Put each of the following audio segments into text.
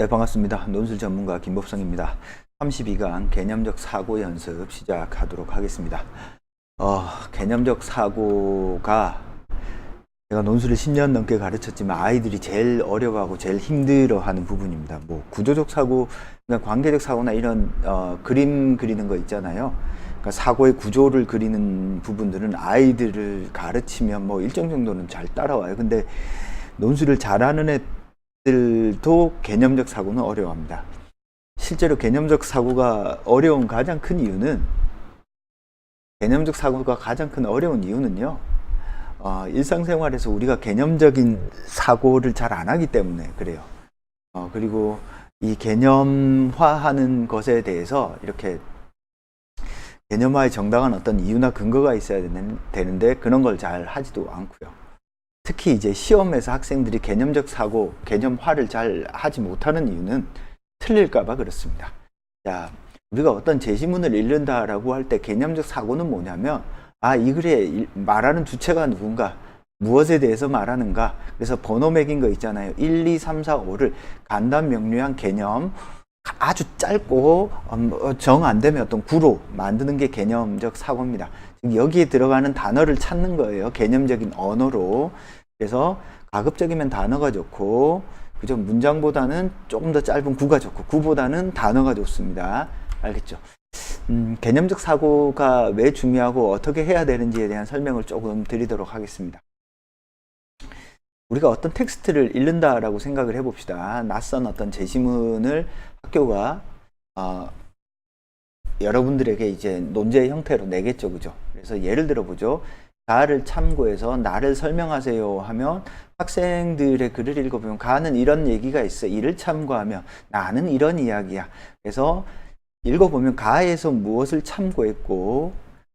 네, 반갑습니다. 논술 전문가 김법성입니다. 32강 개념적 사고 연습 시작하도록 하겠습니다. 개념적 사고가 제가 논술을 10년 넘게 가르쳤지만 아이들이 제일 어려워하고 제일 힘들어하는 부분입니다. 뭐 구조적 사고, 그러니까 관계적 사고나 이런 그림 그리는 거 있잖아요. 그러니까 사고의 구조를 그리는 부분들은 아이들을 가르치면 뭐 일정 정도는 잘 따라와요. 근데 논술을 잘하는 애들도 개념적 사고는 어려워합니다. 실제로 개념적 사고가 어려운 가장 큰 이유는 개념적 사고가 가장 큰 어려운 이유는요. 일상생활에서 우리가 개념적인 사고를 잘 안 하기 때문에 그래요. 그리고 이 개념화하는 것에 대해서 이렇게 개념화에 정당한 어떤 이유나 근거가 있어야 되는데 그런 걸 잘 하지도 않고요. 특히 이제 시험에서 학생들이 개념적 사고, 개념화를 잘 하지 못하는 이유는 틀릴까봐 그렇습니다. 자, 우리가 어떤 제시문을 읽는다라고 할 때 개념적 사고는 뭐냐면, 이 글에 말하는 주체가 누군가, 무엇에 대해서 말하는가. 그래서 번호 매긴 거 있잖아요. 1, 2, 3, 4, 5를 간단 명료한 개념, 아주 짧고 정 안 되면 어떤 구로 만드는 게 개념적 사고입니다. 여기에 들어가는 단어를 찾는 거예요. 개념적인 언어로. 그래서 가급적이면 단어가 좋고, 그죠? 문장보다는 조금 더 짧은 구가 좋고, 구보다는 단어가 좋습니다. 알겠죠? 개념적 사고가 왜 중요하고 어떻게 해야 되는지에 대한 설명을 조금 드리도록 하겠습니다. 우리가 어떤 텍스트를 읽는다라고 생각을 해봅시다. 낯선 어떤 제시문을 학교가 여러분들에게 이제 논제 형태로 내겠죠, 그죠? 그래서 예를 들어보죠. 가를 참고해서 나를 설명하세요 하면 학생들의 글을 읽어보면 가는 이런 얘기가 있어. 이를 참고하면 나는 이런 이야기야. 그래서 읽어보면 가에서 무엇을 참고했고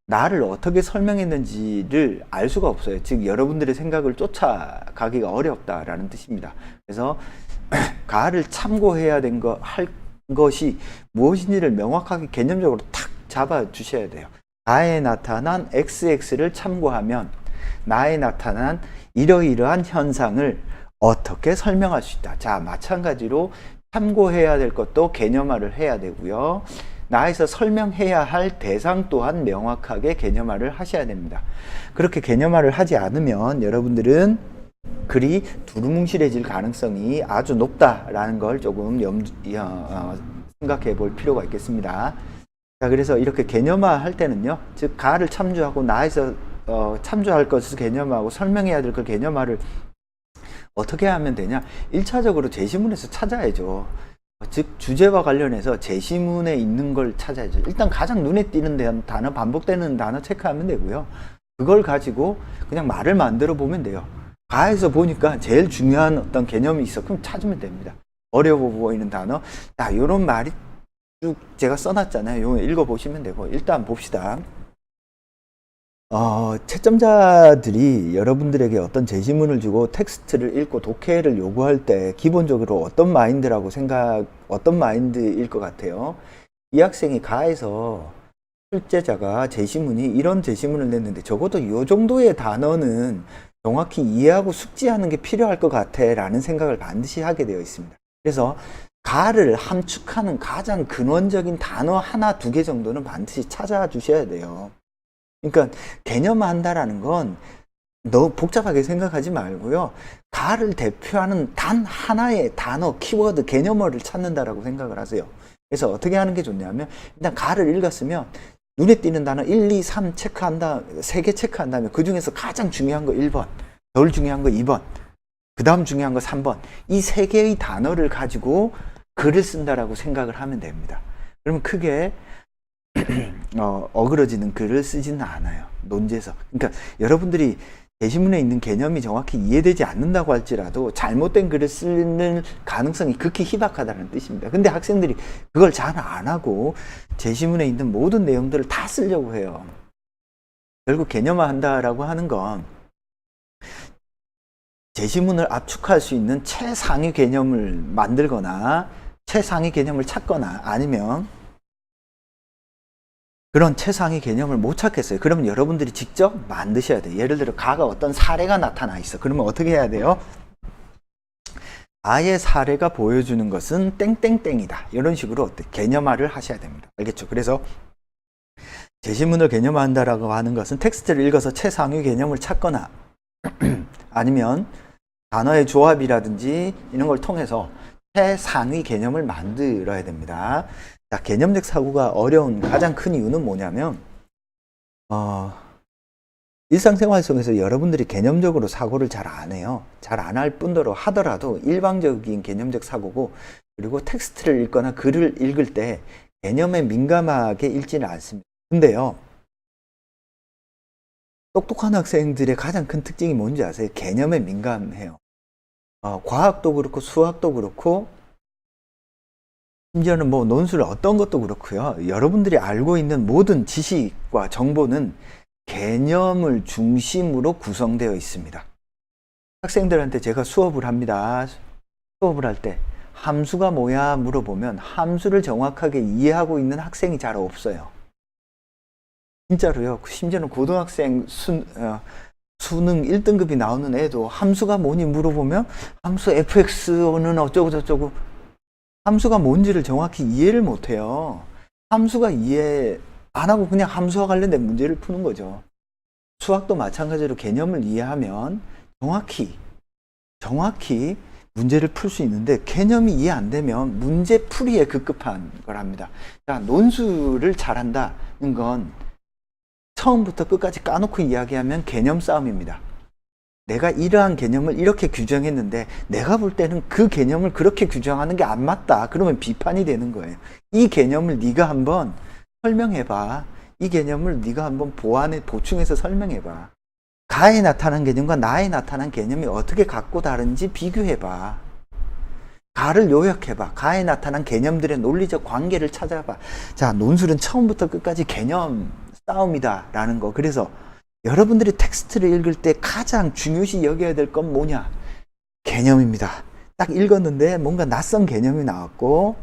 나를 어떻게 설명했는지를 알 수가 없어요. 즉 여러분들의 생각을 쫓아가기가 어렵다라는 뜻입니다. 그래서 가를 참고해야 할 것이 무엇인지를 명확하게 개념적으로 탁 잡아 주셔야 돼요. 가에 나타난 XX를 참고하면 나에 나타난 이러이러한 현상을 어떻게 설명할 수 있다. 자, 마찬가지로 참고해야 될 것도 개념화를 해야 되고요. 나에서 설명해야 할 대상 또한 명확하게 개념화를 하셔야 됩니다. 그렇게 개념화를 하지 않으면 여러분들은 글이 두루뭉실해질 가능성이 아주 높다라는 걸 조금 생각해 볼 필요가 있겠습니다. 자, 그래서 이렇게 개념화 할 때는요, 즉 가를 참조하고 나에서 참조할 것을 개념화하고 설명해야 될 걸 개념화를 어떻게 하면 되냐? 1차적으로 제시문에서 찾아야죠. 즉 주제와 관련해서 제시문에 있는 걸 찾아야죠. 일단 가장 눈에 띄는 단어, 반복되는 단어 체크하면 되고요. 그걸 가지고 그냥 말을 만들어 보면 돼요. 가에서 보니까 제일 중요한 어떤 개념이 있어. 그럼 찾으면 됩니다. 어려워 보이는 단어. 자, 이런 말이 쭉 제가 써놨잖아요. 이거 읽어보시면 되고. 일단 봅시다. 채점자들이 여러분들에게 어떤 제시문을 주고 텍스트를 읽고 독해를 요구할 때 기본적으로 어떤 마인드일 것 같아요? 이 학생이 가에서 출제자가 제시문이 이런 제시문을 냈는데 적어도 이 정도의 단어는 정확히 이해하고 숙지하는 게 필요할 것 같아 라는 생각을 반드시 하게 되어 있습니다. 그래서 가를 함축하는 가장 근원적인 단어 하나, 두 개 정도는 반드시 찾아주셔야 돼요. 그러니까 개념화한다라는 건 너무 복잡하게 생각하지 말고요. 가를 대표하는 단 하나의 단어, 키워드, 개념어를 찾는다라고 생각을 하세요. 그래서 어떻게 하는 게 좋냐면 일단 가를 읽었으면 눈에 띄는 단어 1, 2, 3 체크한다, 3개 체크한 다음에 그 중에서 가장 중요한 거 1번, 덜 중요한 거 2번, 그 다음 중요한 거 3번, 이 3개의 단어를 가지고 글을 쓴다라고 생각을 하면 됩니다. 그러면 크게 어그러지는 글을 쓰지는 않아요. 논제에서. 그러니까 여러분들이 제시문에 있는 개념이 정확히 이해되지 않는다고 할지라도 잘못된 글을 쓰는 가능성이 극히 희박하다는 뜻입니다. 근데 학생들이 그걸 잘 안 하고 제시문에 있는 모든 내용들을 다 쓰려고 해요. 결국 개념화 한다라고 하는 건 제시문을 압축할 수 있는 최상위 개념을 만들거나 최상위 개념을 찾거나 아니면 그런 최상위 개념을 못 찾겠어요. 그러면 여러분들이 직접 만드셔야 돼요. 예를 들어 가가 어떤 사례가 나타나 있어. 그러면 어떻게 해야 돼요? 아예 사례가 보여주는 것은 땡땡땡이다. 이런 식으로 개념화를 하셔야 됩니다. 알겠죠? 그래서 제시문을 개념화한다라고 하는 것은 텍스트를 읽어서 최상위 개념을 찾거나 아니면 단어의 조합이라든지 이런 걸 통해서 최상위 개념을 만들어야 됩니다. 자, 개념적 사고가 어려운 가장 큰 이유는 뭐냐면 일상생활 속에서 여러분들이 개념적으로 사고를 잘 안 해요. 잘 안 할 뿐더러 하더라도 일방적인 개념적 사고고, 그리고 텍스트를 읽거나 글을 읽을 때 개념에 민감하게 읽지는 않습니다. 근데요, 똑똑한 학생들의 가장 큰 특징이 뭔지 아세요? 개념에 민감해요. 과학도 그렇고 수학도 그렇고 심지어는 뭐 논술 어떤 것도 그렇고요. 여러분들이 알고 있는 모든 지식과 정보는 개념을 중심으로 구성되어 있습니다. 학생들한테 제가 수업을 합니다. 수업을 할 때 함수가 뭐야 물어보면 함수를 정확하게 이해하고 있는 학생이 잘 없어요. 진짜로요. 심지어는 고등학생 수능 1등급이 나오는 애도 함수가 뭐니 물어보면 함수 fx는 어쩌고 저쩌고, 함수가 뭔지를 정확히 이해를 못해요. 함수가 이해 안 하고 그냥 함수와 관련된 문제를 푸는 거죠. 수학도 마찬가지로 개념을 이해하면 정확히 문제를 풀 수 있는데, 개념이 이해 안 되면 문제 풀이에 급급한 걸 합니다. 자, 논술을 잘한다는 건 처음부터 끝까지 까놓고 이야기하면 개념 싸움입니다. 내가 이러한 개념을 이렇게 규정했는데 내가 볼 때는 그 개념을 그렇게 규정하는 게 안 맞다. 그러면 비판이 되는 거예요. 이 개념을 네가 한번 설명해봐. 이 개념을 네가 한번 보충해서 설명해봐. 가에 나타난 개념과 나에 나타난 개념이 어떻게 같고 다른지 비교해봐. 가를 요약해봐. 가에 나타난 개념들의 논리적 관계를 찾아봐. 자, 논술은 처음부터 끝까지 개념 싸움이다 라는 거. 그래서 여러분들이 텍스트를 읽을 때 가장 중요시 여겨야 될 건 뭐냐? 개념입니다. 딱 읽었는데 뭔가 낯선 개념이 나왔고,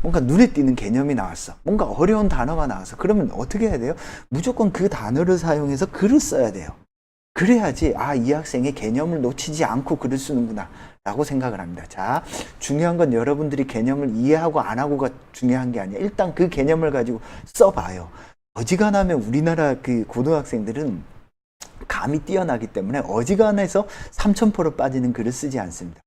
뭔가 눈에 띄는 개념이 나왔어. 뭔가 어려운 단어가 나왔어. 그러면 어떻게 해야 돼요? 무조건 그 단어를 사용해서 글을 써야 돼요. 그래야지 이 학생의 개념을 놓치지 않고 글을 쓰는구나 라고 생각을 합니다. 자, 중요한 건 여러분들이 개념을 이해하고 안 하고가 중요한 게 아니야. 일단 그 개념을 가지고 써봐요. 어지간하면 우리나라 그 고등학생들은 감이 뛰어나기 때문에 어지간해서 3000%로 빠지는 글을 쓰지 않습니다.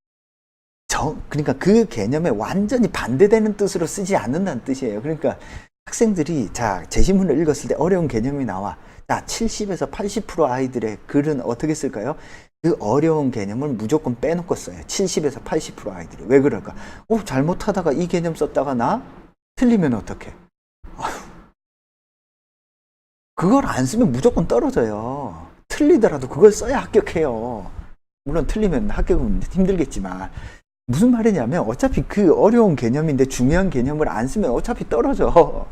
그러니까 그 개념에 완전히 반대되는 뜻으로 쓰지 않는다는 뜻이에요. 그러니까 학생들이 제시문을 읽었을 때 어려운 개념이 나와. 70에서 80% 아이들의 글은 어떻게 쓸까요? 그 어려운 개념을 무조건 빼놓고 써요. 70에서 80% 아이들이. 왜 그럴까? 잘못하다가 이 개념 썼다가 나 틀리면 어떡해? 그걸 안 쓰면 무조건 떨어져요. 틀리더라도 그걸 써야 합격해요. 물론 틀리면 합격은 힘들겠지만, 무슨 말이냐면 어차피 그 어려운 개념인데 중요한 개념을 안 쓰면 어차피 떨어져.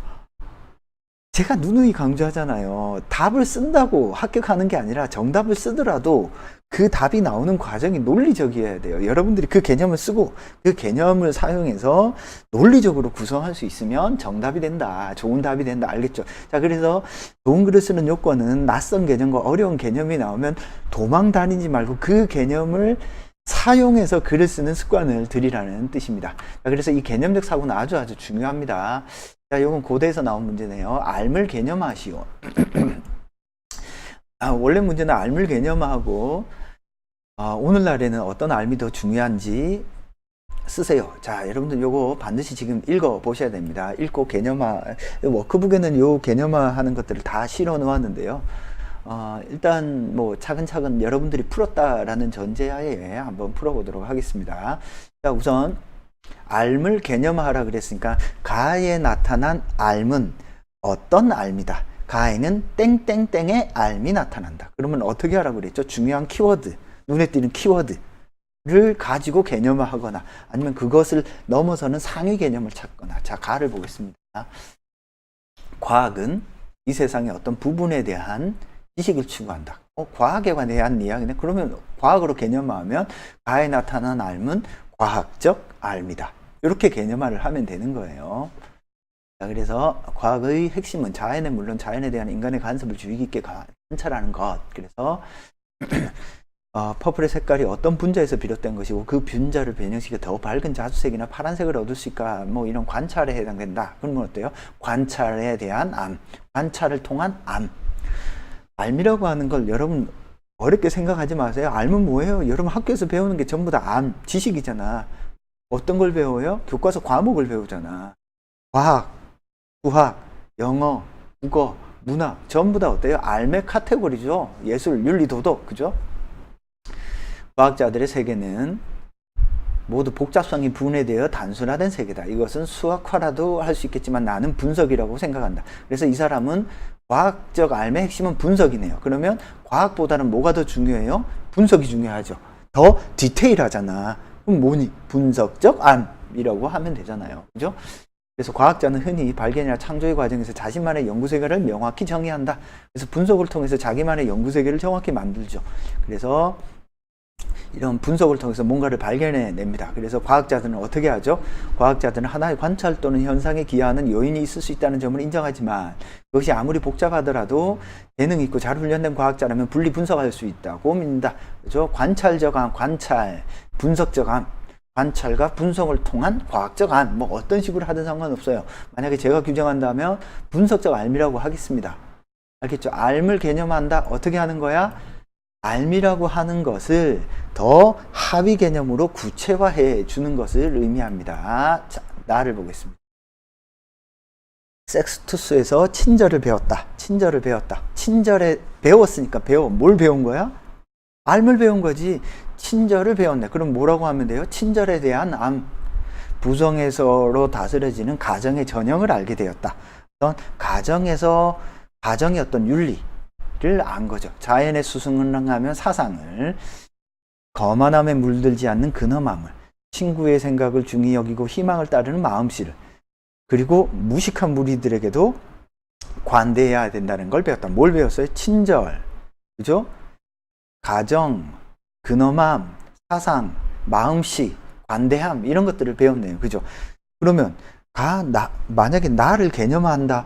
제가 누누이 강조하잖아요. 답을 쓴다고 합격하는 게 아니라 정답을 쓰더라도 그 답이 나오는 과정이 논리적이어야 돼요. 여러분들이 그 개념을 쓰고 그 개념을 사용해서 논리적으로 구성할 수 있으면 정답이 된다. 좋은 답이 된다. 알겠죠? 자, 그래서 좋은 글을 쓰는 요건은 낯선 개념과 어려운 개념이 나오면 도망 다니지 말고 그 개념을 사용해서 글을 쓰는 습관을 들이라는 뜻입니다. 자, 그래서 이 개념적 사고는 아주 중요합니다. 자, 이건 고대에서 나온 문제네요. 알물 개념화시오. 원래 문제는 알물 개념화하고 오늘날에는 어떤 알미 더 중요한지 쓰세요. 자, 여러분들 요거 반드시 지금 읽어 보셔야 됩니다. 읽고 개념화, 워크북에는 요 개념화 하는 것들을 다 실어 놓았는데요. 일단 뭐 차근차근 여러분들이 풀었다라는 전제하에 한번 풀어보도록 하겠습니다. 자, 우선 알물 개념화하라 그랬으니까 가에 나타난 알문 어떤 알미다. 가에는 땡땡땡의 알미 나타난다. 그러면 어떻게 하라고 그랬죠? 중요한 키워드, 눈에 띄는 키워드를 가지고 개념화하거나 아니면 그것을 넘어서는 상위 개념을 찾거나. 자, 가를 보겠습니다. 과학은 이 세상의 어떤 부분에 대한 지식을 추구한다. 과학에 대한 이야기네. 그러면 과학으로 개념화하면 가에 나타난 알문 과학적 알미다. 이렇게 개념화를 하면 되는 거예요. 자, 그래서 과학의 핵심은 자연은 물론 자연에 대한 인간의 간섭을 주의 깊게 관찰하는 것. 그래서 퍼플의 색깔이 어떤 분자에서 비롯된 것이고 그 분자를 변형시켜 더 밝은 자주색이나 파란색을 얻을 수 있을까? 뭐 이런 관찰에 해당된다. 그러면 어때요? 관찰에 대한 암, 관찰을 통한 암. 암이라고 하는 걸 여러분 어렵게 생각하지 마세요. 암은 뭐예요? 여러분 학교에서 배우는 게 전부 다 암, 지식이잖아. 어떤 걸 배워요? 교과서 과목을 배우잖아. 과학, 수학, 영어, 국어, 문학 전부 다 어때요? 암의 카테고리죠. 예술, 윤리, 도덕, 그죠? 과학자들의 세계는 모두 복잡성이 분해되어 단순화된 세계다. 이것은 수학화라도 할 수 있겠지만 나는 분석이라고 생각한다. 그래서 이 사람은 과학적 암의 핵심은 분석이네요. 그러면 과학보다는 뭐가 더 중요해요? 분석이 중요하죠. 더 디테일하잖아. 그럼 뭐니? 분석적 암이라고 하면 되잖아요. 그죠? 그래서 과학자는 흔히 발견이나 창조의 과정에서 자신만의 연구세계를 명확히 정의한다. 그래서 분석을 통해서 자기만의 연구세계를 정확히 만들죠. 그래서 이런 분석을 통해서 뭔가를 발견해냅니다. 그래서 과학자들은 어떻게 하죠? 과학자들은 하나의 관찰 또는 현상에 기여하는 요인이 있을 수 있다는 점을 인정하지만 그것이 아무리 복잡하더라도 재능 있고 잘 훈련된 과학자라면 분리 분석할 수 있다고 믿는다. 그렇죠? 관찰적 암, 관찰, 분석적 암, 관찰과 분석을 통한 과학적 암, 뭐 어떤 식으로 하든 상관없어요. 만약에 제가 규정한다면 분석적 암이라고 하겠습니다. 알겠죠? 암을 개념한다. 어떻게 하는 거야? 암이라고 하는 것을 더 하위 개념으로 구체화해 주는 것을 의미합니다. 자, 나를 보겠습니다. 섹스투스에서 친절을 배웠다. 친절을 배웠다. 친절에 배웠으니까 뭘 배운 거야? 암을 배운 거지. 친절을 배웠네. 그럼 뭐라고 하면 돼요? 친절에 대한 암. 부성에서로 다스려지는 가정의 전형을 알게 되었다. 어떤 가정의 어떤 윤리 를 안 거죠. 자연의 수승하면 사상을, 거만함에 물들지 않는 근엄함을, 친구의 생각을 중히 여기고 희망을 따르는 마음씨를, 그리고 무식한 무리들에게도 관대해야 된다는 걸 배웠다. 뭘 배웠어요? 친절, 그죠? 가정, 근엄함, 사상, 마음씨, 관대함 이런 것들을 배웠네요. 그죠? 그러면 만약에 나를 개념화한다.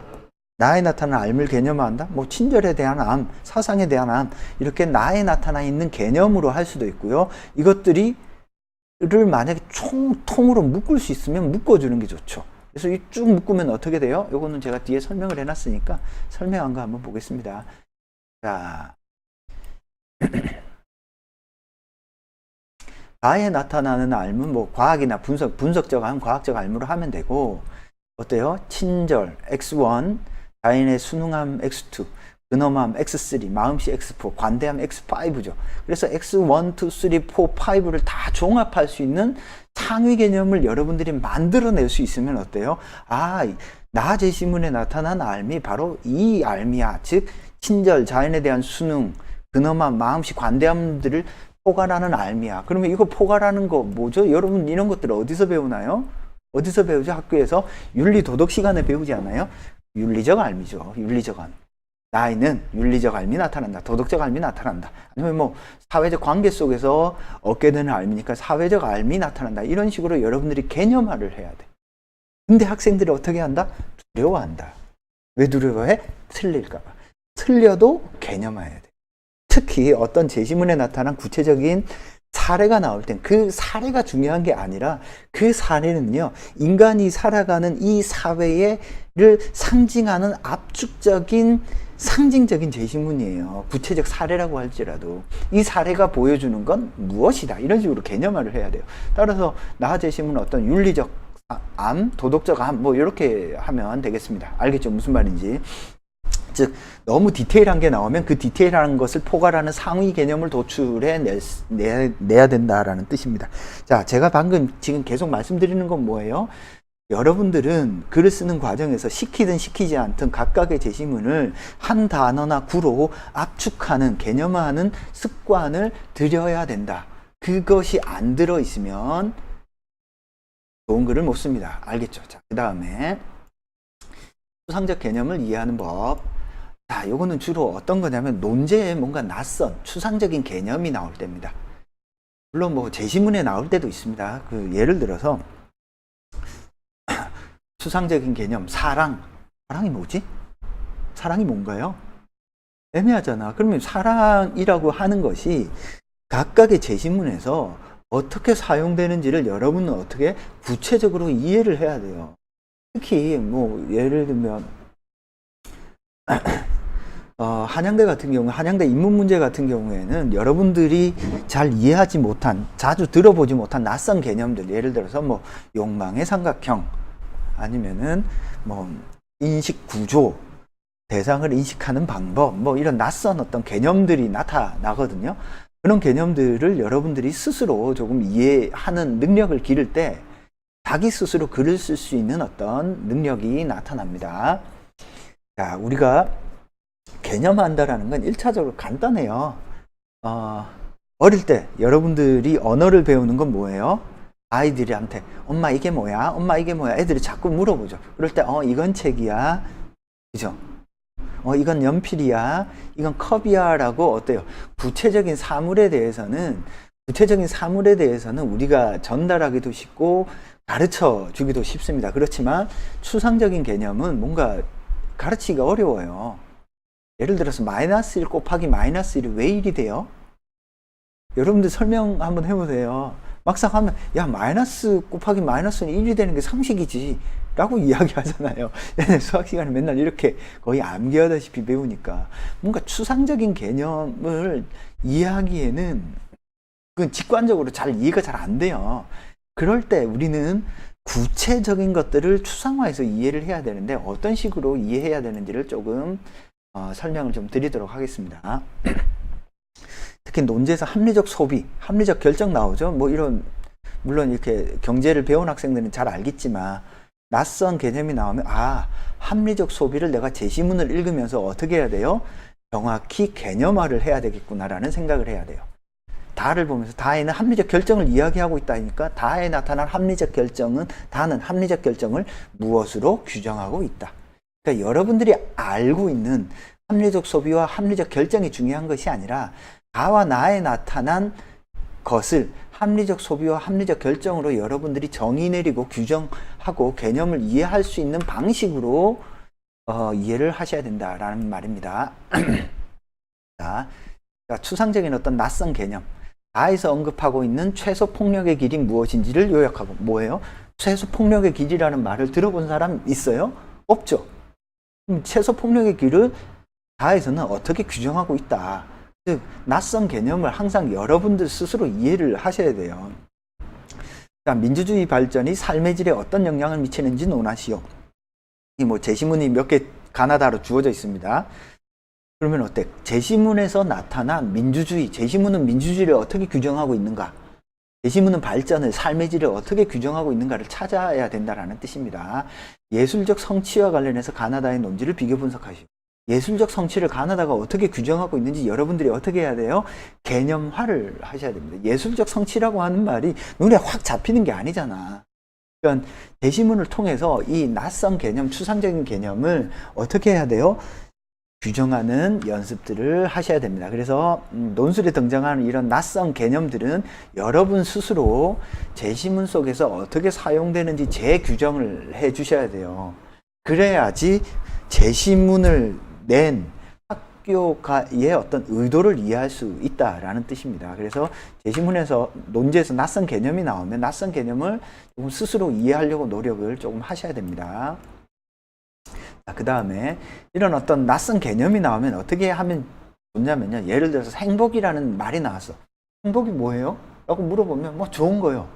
나에 나타나는 암을 개념화한다? 뭐 친절에 대한 암, 사상에 대한 암 이렇게 나에 나타나 있는 개념으로 할 수도 있고요. 이것들을 만약에 통으로 묶을 수 있으면 묶어주는 게 좋죠. 그래서 이 쭉 묶으면 어떻게 돼요? 요거는 제가 뒤에 설명을 해놨으니까 설명한 거 한번 보겠습니다. 자, 나에 나타나는 암은 뭐 과학이나 분석적 암, 과학적 암으로 하면 되고 어때요? 친절, X1 자연의 순응함 X2, 근엄함 X3, 마음씨 X4, 관대함 X5죠. 그래서 X1, 2, 3, 4, 5를 다 종합할 수 있는 상위 개념을 여러분들이 만들어낼 수 있으면 어때요? 나 제시문에 나타난 암이 바로 이 암이야. 즉 친절, 자연에 대한 순응, 근엄함, 마음씨, 관대함들을 포괄하는 암이야. 그러면 이거 포괄하는 거 뭐죠? 여러분 이런 것들 어디서 배우나요? 어디서 배우죠? 학교에서 윤리 도덕 시간에 배우지 않아요? 윤리적 암이죠. 윤리적 암. 나에는 윤리적 암이 나타난다. 도덕적 암이 나타난다. 아니면 뭐 사회적 관계 속에서 얻게 되는 암이니까 사회적 암이 나타난다. 이런 식으로 여러분들이 개념화를 해야 돼. 근데 학생들이 어떻게 한다? 두려워한다. 왜 두려워해? 틀릴까 봐. 틀려도 개념화해야 돼. 특히 어떤 제시문에 나타난 구체적인 사례가 나올 땐 그 사례가 중요한 게 아니라 그 사례는요, 인간이 살아가는 이 사회를 상징하는 압축적인 상징적인 제시문이에요. 구체적 사례라고 할지라도 이 사례가 보여주는 건 무엇이다. 이런 식으로 개념화를 해야 돼요. 따라서 나 제시문은 어떤 윤리적 암, 도덕적 암, 뭐 이렇게 하면 되겠습니다. 알겠죠? 무슨 말인지. 즉 너무 디테일한 게 나오면 그 디테일한 것을 포괄하는 상위 개념을 도출해 내야 된다라는 뜻입니다. 자, 제가 방금 지금 계속 말씀드리는 건 뭐예요? 여러분들은 글을 쓰는 과정에서 시키든 시키지 않든 각각의 제시문을 한 단어나 구로 압축하는, 개념화하는 습관을 들여야 된다. 그것이 안 들어있으면 좋은 글을 못 씁니다. 알겠죠? 자, 그 다음에 추상적 개념을 이해하는 법. 자, 요거는 주로 어떤 거냐면 논제에 뭔가 낯선 추상적인 개념이 나올 때입니다. 물론 뭐 제시문에 나올 때도 있습니다. 그 예를 들어서 추상적인 개념, 사랑이 뭐지? 사랑이 뭔가요? 애매하잖아. 그러면 사랑이라고 하는 것이 각각의 제시문에서 어떻게 사용되는지를 여러분은 어떻게 구체적으로 이해를 해야 돼요. 특히 뭐 예를 들면 한양대 같은 경우, 한양대 인문 문제 같은 경우에는 여러분들이 잘 이해하지 못한, 자주 들어보지 못한 낯선 개념들, 예를 들어서 뭐 욕망의 삼각형, 아니면은 뭐 인식 구조, 대상을 인식하는 방법, 뭐 이런 낯선 어떤 개념들이 나타나거든요. 그런 개념들을 여러분들이 스스로 조금 이해하는 능력을 기를 때 자기 스스로 글을 쓸 수 있는 어떤 능력이 나타납니다. 자, 우리가 개념한다라는 건 1차적으로 간단해요. 어릴 때 여러분들이 언어를 배우는 건 뭐예요? 아이들한테 엄마 이게 뭐야? 엄마 이게 뭐야? 애들이 자꾸 물어보죠. 그럴 때 이건 책이야. 그죠? 이건 연필이야. 이건 컵이야. 라고 어때요? 구체적인 사물에 대해서는 우리가 전달하기도 쉽고 가르쳐 주기도 쉽습니다. 그렇지만 추상적인 개념은 뭔가 가르치기가 어려워요. 예를 들어서 마이너스 1 곱하기 마이너스 1이 왜 1이 돼요? 여러분들 설명 한번 해보세요. 막상 하면 야 마이너스 곱하기 마이너스는 1이 되는 게 상식이지 라고 이야기하잖아요. 수학 시간에 맨날 이렇게 거의 암기하다시피 배우니까 뭔가 추상적인 개념을 이해하기에는 그건 직관적으로 잘 이해가 잘 안 돼요. 그럴 때 우리는 구체적인 것들을 추상화해서 이해를 해야 되는데 어떤 식으로 이해해야 되는지를 조금 설명을 좀 드리도록 하겠습니다. 특히 논제에서 합리적 소비, 합리적 결정 나오죠. 뭐 이런, 물론 이렇게 경제를 배운 학생들은 잘 알겠지만 낯선 개념이 나오면 합리적 소비를 내가 제시문을 읽으면서 어떻게 해야 돼요? 정확히 개념화를 해야 되겠구나라는 생각을 해야 돼요. 다를 보면서 다에는 합리적 결정을 이야기하고 있다니까 다에 나타난 합리적 결정은 다는 합리적 결정을 무엇으로 규정하고 있다. 그러니까 여러분들이 알고 있는 합리적 소비와 합리적 결정이 중요한 것이 아니라 다와 나에 나타난 것을 합리적 소비와 합리적 결정으로 여러분들이 정의 내리고 규정하고 개념을 이해할 수 있는 방식으로 이해를 하셔야 된다라는 말입니다. 자, 추상적인 어떤 낯선 개념, 다에서 언급하고 있는 최소 폭력의 길이 무엇인지를 요약하고, 뭐예요? 최소 폭력의 길이라는 말을 들어본 사람 있어요? 없죠. 그럼 최소 폭력의 길을 다에서는 어떻게 규정하고 있다. 즉 낯선 개념을 항상 여러분들 스스로 이해를 하셔야 돼요. 자, 민주주의 발전이 삶의 질에 어떤 영향을 미치는지 논하시오. 이 뭐 제시문이 몇 개 가나다로 주어져 있습니다. 그러면 어때? 제시문에서 나타난 민주주의, 제시문은 민주주의를 어떻게 규정하고 있는가? 제시문은 발전을, 삶의 질을 어떻게 규정하고 있는가를 찾아야 된다는 뜻입니다. 예술적 성취와 관련해서 가나다의 논지를 비교 분석하시오. 예술적 성취를 가나다가 어떻게 규정하고 있는지 여러분들이 어떻게 해야 돼요? 개념화를 하셔야 됩니다. 예술적 성취라고 하는 말이 눈에 확 잡히는 게 아니잖아. 그러니까 제시문을 통해서 이 낯선 개념, 추상적인 개념을 어떻게 해야 돼요? 규정하는 연습들을 하셔야 됩니다. 그래서 논술에 등장하는 이런 낯선 개념들은 여러분 스스로 제시문 속에서 어떻게 사용되는지 재규정을 해 주셔야 돼요. 그래야지 제시문을 낸 학교의 어떤 의도를 이해할 수 있다라는 뜻입니다. 그래서 제시문에서 논제에서 낯선 개념이 나오면 낯선 개념을 조금 스스로 이해하려고 노력을 조금 하셔야 됩니다. 그 다음에 이런 어떤 낯선 개념이 나오면 어떻게 하면 좋냐면요. 예를 들어서 행복이라는 말이 나왔어. 행복이 뭐예요? 라고 물어보면 뭐 좋은 거요.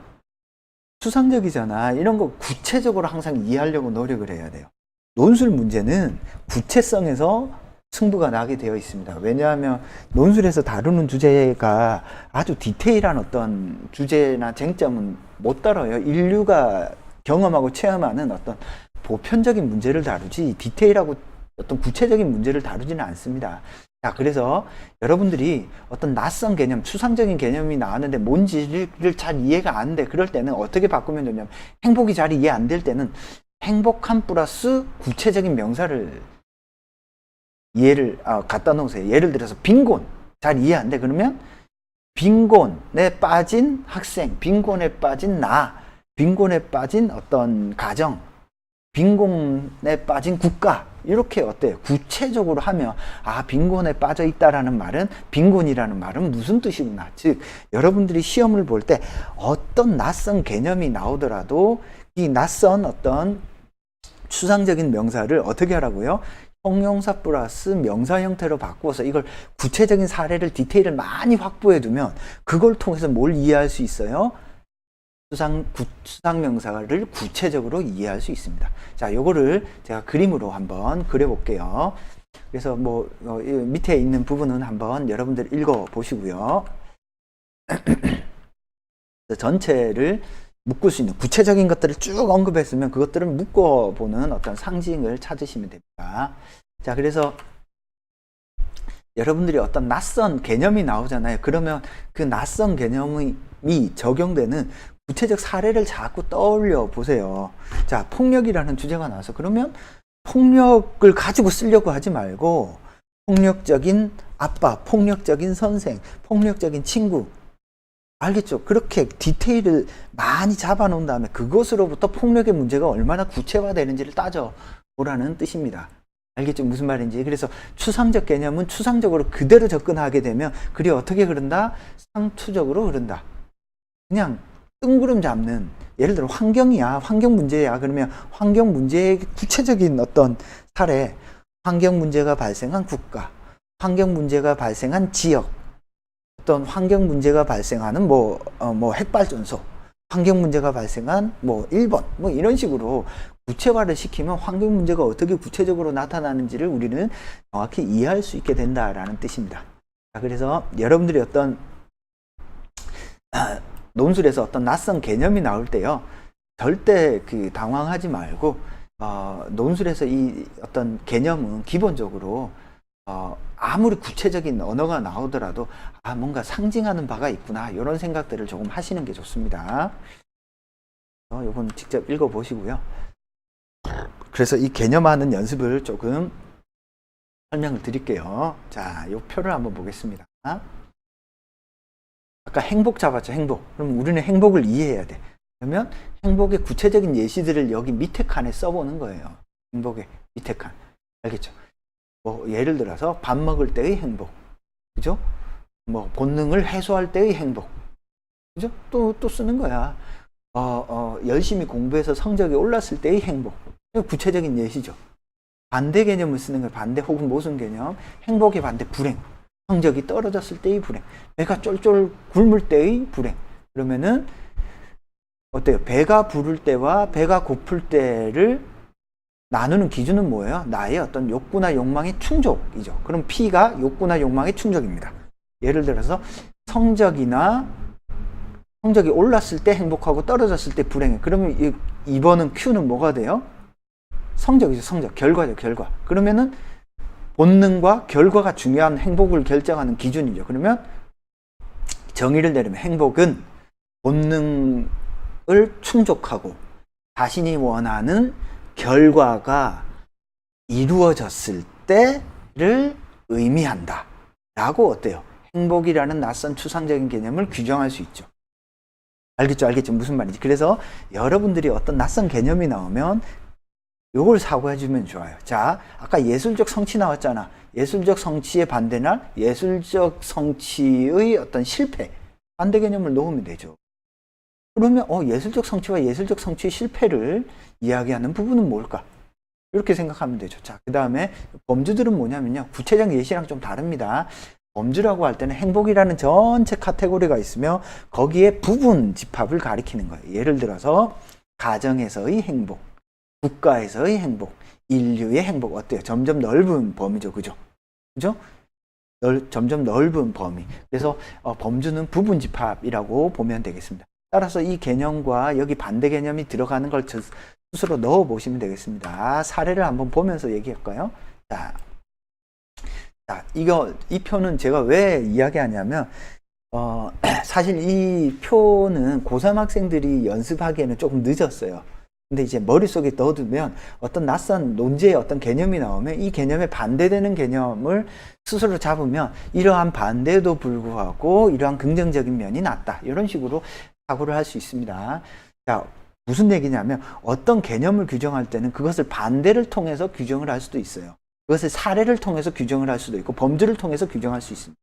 추상적이잖아. 이런 거 구체적으로 항상 이해하려고 노력을 해야 돼요. 논술 문제는 구체성에서 승부가 나게 되어 있습니다. 왜냐하면 논술에서 다루는 주제가 아주 디테일한 어떤 주제나 쟁점은 못 다뤄요. 인류가 경험하고 체험하는 어떤 보편적인 문제를 다루지 디테일하고 어떤 구체적인 문제를 다루지는 않습니다. 자, 그래서 여러분들이 어떤 낯선 개념, 추상적인 개념이 나왔는데 뭔지를 잘 이해가 안 돼. 그럴 때는 어떻게 바꾸면 되냐면 행복이 잘 이해 안 될 때는 행복함 플러스 구체적인 명사를 갖다 놓으세요. 예를 들어서 빈곤 잘 이해 안 돼. 그러면 빈곤에 빠진 학생, 빈곤에 빠진 빈곤에 빠진 어떤 가정, 빈곤에 빠진 국가 이렇게 어때요? 구체적으로 하면 빈곤에 빠져 있다라는 말은 빈곤이라는 말은 무슨 뜻이구나. 즉 여러분들이 시험을 볼 때 어떤 낯선 개념이 나오더라도 이 낯선 어떤 추상적인 명사를 어떻게 하라고요? 형용사 플러스 명사 형태로 바꾸어서 이걸 구체적인 사례를 디테일을 많이 확보해 두면 그걸 통해서 뭘 이해할 수 있어요? 추상 명사를 구체적으로 이해할 수 있습니다. 자, 요거를 제가 그림으로 한번 그려 볼게요. 그래서 밑에 있는 부분은 한번 여러분들 읽어 보시고요. 전체를 묶을 수 있는 구체적인 것들을 쭉 언급했으면 그것들을 묶어보는 어떤 상징을 찾으시면 됩니다. 자, 그래서 여러분들이 어떤 낯선 개념이 나오잖아요. 그러면 그 낯선 개념이 적용되는 구체적 사례를 자꾸 떠올려 보세요. 자, 폭력이라는 주제가 나와서 그러면 폭력을 가지고 쓰려고 하지 말고 폭력적인 아빠, 폭력적인 선생, 폭력적인 친구, 알겠죠? 그렇게 디테일을 많이 잡아놓은 다음에 그것으로부터 폭력의 문제가 얼마나 구체화되는지를 따져보라는 뜻입니다. 알겠죠? 무슨 말인지. 그래서 추상적 개념은 추상적으로 그대로 접근하게 되면 글이 어떻게 흐른다? 상투적으로 흐른다. 그냥 뜬구름 잡는, 예를 들어 환경이야, 환경 문제야. 그러면 환경 문제의 구체적인 어떤 사례, 환경 문제가 발생한 국가, 환경 문제가 발생한 지역, 어떤 환경 문제가 발생하는 핵발전소, 환경 문제가 발생한 일본, 이런 식으로 구체화를 시키면 환경 문제가 어떻게 구체적으로 나타나는지를 우리는 정확히 이해할 수 있게 된다라는 뜻입니다. 자, 그래서 여러분들이 어떤 논술에서 어떤 낯선 개념이 나올 때요, 절대 당황하지 말고 논술에서 이 어떤 개념은 기본적으로 아무리 구체적인 언어가 나오더라도 뭔가 상징하는 바가 있구나, 이런 생각들을 조금 하시는 게 좋습니다. 이건 직접 읽어 보시고요. 그래서 이 개념하는 연습을 조금 설명을 드릴게요. 자, 이 표를 한번 보겠습니다. 아까 행복 잡았죠, 행복. 그럼 우리는 행복을 이해해야 돼. 그러면 행복의 구체적인 예시들을 여기 밑에 칸에 써보는 거예요. 행복의 밑에 칸. 알겠죠? 예를 들어서 밥 먹을 때의 행복. 그죠? 본능을 해소할 때의 행복. 그죠? 또 쓰는 거야. 열심히 공부해서 성적이 올랐을 때의 행복. 구체적인 예시죠. 반대 개념을 쓰는 거예요. 반대 혹은 모순 개념. 행복의 반대, 불행. 성적이 떨어졌을 때의 불행. 배가 쫄쫄 굶을 때의 불행. 그러면은 어때요? 배가 부를 때와 배가 고플 때를 나누는 기준은 뭐예요? 나의 어떤 욕구나 욕망의 충족이죠. 그럼 P가 욕구나 욕망의 충족입니다. 예를 들어서 성적이 올랐을 때 행복하고 떨어졌을 때 불행해. 그러면 2번은 Q는 뭐가 돼요? 성적이죠. 성적. 결과죠. 결과. 그러면은 본능과 결과가 중요한 행복을 결정하는 기준이죠. 그러면 정의를 내리면 행복은 본능을 충족하고 자신이 원하는 결과가 이루어졌을 때를 의미한다 라고 어때요? 행복이라는 낯선 추상적인 개념을 규정할 수 있죠. 알겠죠? 무슨 말인지. 그래서 여러분들이 어떤 낯선 개념이 나오면 요걸 사고해 주면 좋아요. 자, 아까 예술적 성취 나왔잖아. 예술적 성취의 반대는 예술적 성취의 어떤 실패, 반대 개념을 놓으면 되죠. 그러면 예술적 성취와 예술적 성취의 실패를 이야기하는 부분은 뭘까? 이렇게 생각하면 되죠. 자, 그 다음에 범주들은 뭐냐면요, 구체적 예시랑 좀 다릅니다. 범주라고 할 때는 행복이라는 전체 카테고리가 있으며 거기에 부분 집합을 가리키는 거예요. 예를 들어서 가정에서의 행복, 국가에서의 행복, 인류의 행복. 어때요? 점점 넓은 범위죠. 그죠? 점점 넓은 범위. 그래서 범주는 부분 집합이라고 보면 되겠습니다. 따라서 이 개념과 여기 반대 개념이 들어가는 걸 스스로 넣어 보시면 되겠습니다. 사례를 한번 보면서 얘기할까요? 자, 이 표는 제가 왜 이야기하냐면 사실 이 표는 고3 학생들이 연습하기에는 조금 늦었어요. 근데 이제 머릿속에 넣어두면 어떤 낯선 논제의 어떤 개념이 나오면 이 개념에 반대되는 개념을 스스로 잡으면 이러한 반대에도 불구하고 이러한 긍정적인 면이 낫다, 이런 식으로 사고를 할 수 있습니다. 자, 무슨 얘기냐면 어떤 개념을 규정할 때는 그것을 반대를 통해서 규정을 할 수도 있어요. 그것을 사례를 통해서 규정을 할 수도 있고 범주를 통해서 규정할 수 있습니다.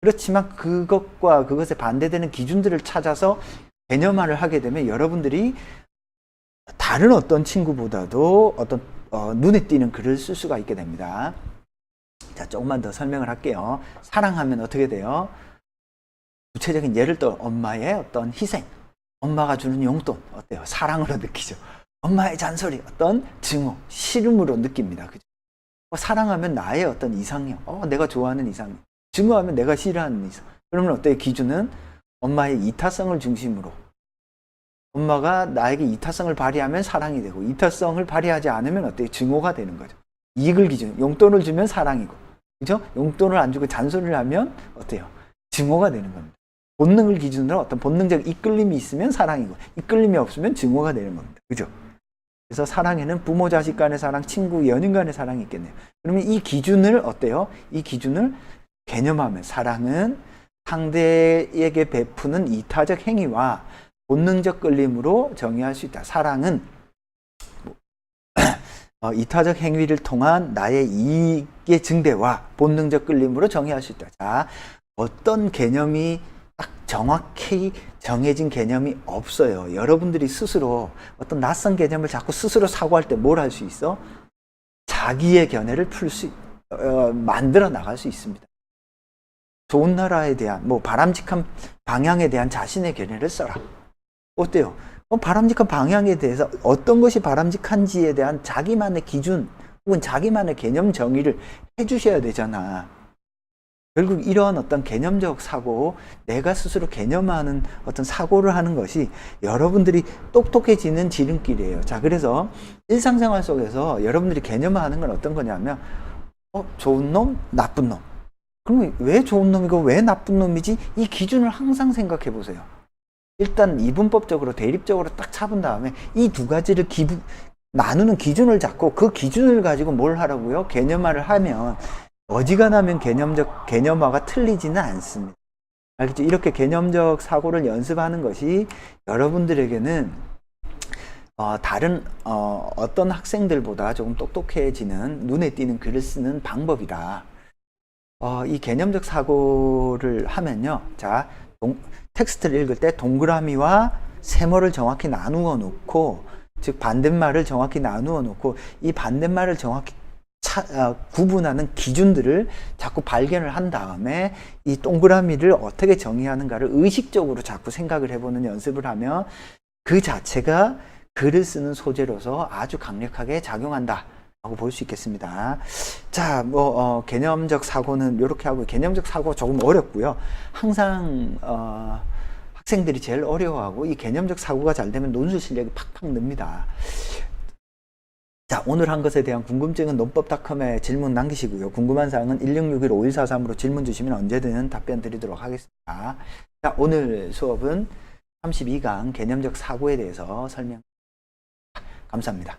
그렇지만 그것과 그것에 반대되는 기준들을 찾아서 개념화를 하게 되면 여러분들이 다른 어떤 친구보다도 어떤 눈에 띄는 글을 쓸 수가 있게 됩니다. 자, 조금만 더 설명을 할게요. 사랑하면 어떻게 돼요? 구체적인 예를 들어 엄마의 어떤 희생, 엄마가 주는 용돈 어때요? 사랑으로 느끼죠. 엄마의 잔소리 어떤 증오, 싫음으로 느낍니다. 그죠? 사랑하면 나의 어떤 이상형, 내가 좋아하는 이상형, 증오하면 내가 싫어하는 이상. 그러면 어때요? 기준은 엄마의 이타성을 중심으로. 엄마가 나에게 이타성을 발휘하면 사랑이 되고 이타성을 발휘하지 않으면 어때요? 증오가 되는 거죠. 이익을 기준, 용돈을 주면 사랑이고, 그죠? 용돈을 안 주고 잔소리를 하면 어때요? 증오가 되는 겁니다. 본능을 기준으로 어떤 본능적 이끌림이 있으면 사랑이고 이끌림이 없으면 증오가 되는 겁니다. 그죠? 그래서 사랑에는 부모 자식 간의 사랑, 친구 연인 간의 사랑이 있겠네요. 그러면 이 기준을 어때요? 이 기준을 개념하면 사랑은 상대에게 베푸는 이타적 행위와 본능적 끌림으로 정의할 수 있다. 사랑은 이타적 행위를 통한 나의 이익의 증대와 본능적 끌림으로 정의할 수 있다. 자, 어떤 개념이 딱 정확히 정해진 개념이 없어요. 여러분들이 스스로 어떤 낯선 개념을 자꾸 스스로 사고할 때 뭘 할 수 있어? 자기의 견해를 만들어 나갈 수 있습니다. 좋은 나라에 대한, 바람직한 방향에 대한 자신의 견해를 써라. 어때요? 바람직한 방향에 대해서 어떤 것이 바람직한지에 대한 자기만의 기준 혹은 자기만의 개념 정의를 해주셔야 되잖아. 결국 이러한 어떤 개념적 사고, 내가 스스로 개념하는 어떤 사고를 하는 것이 여러분들이 똑똑해지는 지름길이에요. 자, 그래서 일상생활 속에서 여러분들이 개념화하는 건 어떤 거냐면, 좋은 놈, 나쁜 놈. 그러면 왜 좋은 놈이고 왜 나쁜 놈이지? 이 기준을 항상 생각해 보세요. 일단 이분법적으로 대립적으로 딱 잡은 다음에 이 두 가지를 나누는 기준을 잡고 그 기준을 가지고 뭘 하라고요? 개념화를 하면 어지간하면 개념화가 틀리지는 않습니다. 알겠죠? 이렇게 개념적 사고를 연습하는 것이 여러분들에게는 다른 어떤 학생들보다 조금 똑똑해지는 눈에 띄는 글을 쓰는 방법이다. 이 개념적 사고를 하면요. 자, 텍스트를 읽을 때 동그라미와 세모를 정확히 나누어 놓고, 즉 반대말을 정확히 나누어 놓고 이 반대말을 정확히 구분하는 기준들을 자꾸 발견을 한 다음에 이 동그라미를 어떻게 정의하는가를 의식적으로 자꾸 생각을 해보는 연습을 하면 그 자체가 글을 쓰는 소재로서 아주 강력하게 작용한다 라고 볼 수 있겠습니다. 자, 개념적 사고는 이렇게 하고, 개념적 사고가 조금 어렵고요. 항상 학생들이 제일 어려워하고, 이 개념적 사고가 잘 되면 논술 실력이 팍팍 늡니다. 자, 오늘 한 것에 대한 궁금증은 논법닷컴에 질문 남기시고요. 궁금한 사항은 1661-5143으로 질문 주시면 언제든 답변 드리도록 하겠습니다. 자, 오늘 수업은 32강 개념적 사고에 대해서 설명. 감사합니다.